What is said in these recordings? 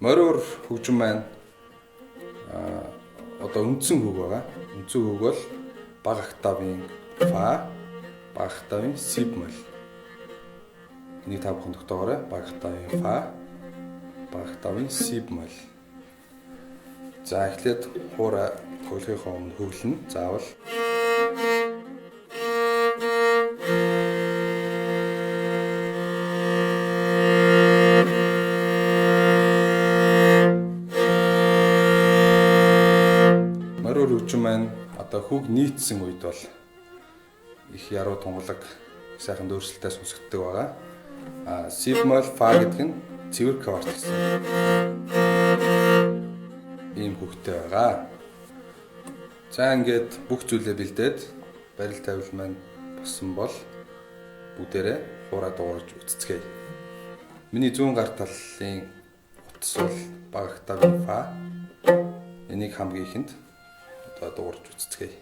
Мориор хөгжим маань одоо үндсэн үг байгаа. Үндсэн үг бол бага октавын фа, бага октавын си бемоль. Энийг та бүхэн тогтоогоорой. Бага октавын фа, бага октавын си бемоль. За эхлээд хуура төгөлхийнхөө өмнө хөглөнө. Заавал мориор хөгжим маань одоо хүүг нийцсэн үед бол их яруу тунгалаг сайхан дөрсөлтэй сонсогддог байгаа. Си бемоль фа гэдэг нь цэвэр кварт гэсэн ийм хөгтэй байгаа. За ингээд бүх зүйлээ бэлдээд барил тавил маань болсон бол бүгдээрээ хураа дуурж үцэцгээе. Миний зүүн гар талын утас бол бага октавын фа. Энийг хамгийн ихэнд одоо дуурж үцэцгээе.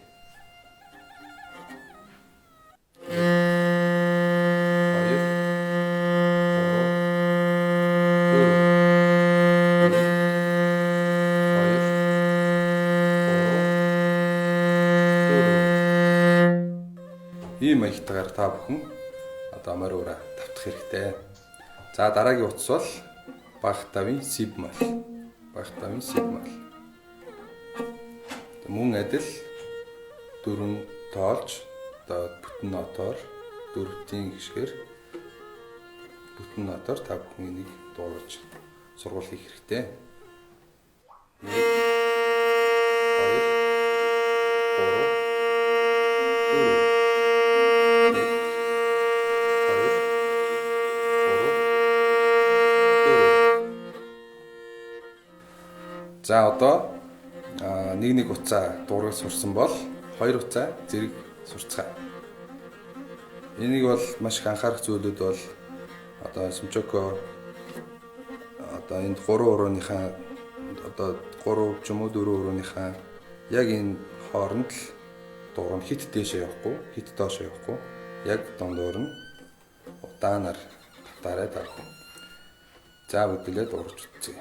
Ийм маягтайгаар та бүхэн одоо мориороо давтах хэрэгтэй. За дараагийн утас бол бага октавын си бемоль. Бага октавын си бемоль. Мөн адил дөрвөн тоолж одоо бүтэн нотоор дөрвийн гişгээр бүтэн нотоор та бүхэн энийг дуулж сургууль хийх хэрэгтэй. 1 2 3 4 5 6 7 8 9 10 11 12 13 14 За одоо нэг утсаа дуурайг сурсан бол хоёр утсаа зэрэг сурцгаая. Энийг бол маш их анхаарах зүйлүүд бол одоо Симчоко одоо энд 3 урууныхаа одоо 3 ч юм уу 4 урууныхаа яг энэ хооронд л дуурна хит дээшээ явахгүй, хит доошоо явахгүй. Яг дондор нь удаанаар татаарай тавих. За бүгдээ дуурж үзье.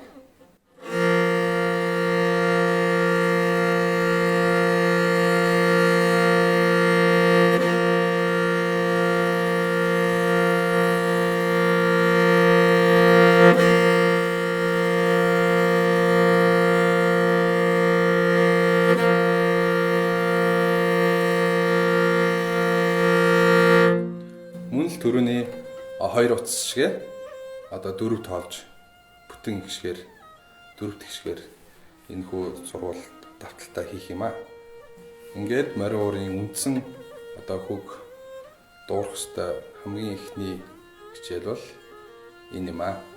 Төрөний хоёр утас шигээ одоо дөрөв тоолж бүтэн гişгээр дөрөвт гişгээр энэ хүү сургууль давталтаа хийх юм аа. Ингээд мориорын үндсэн одоо хүүг дуурах ёстой хамгийн ихний хичээл бол энэ юм аа.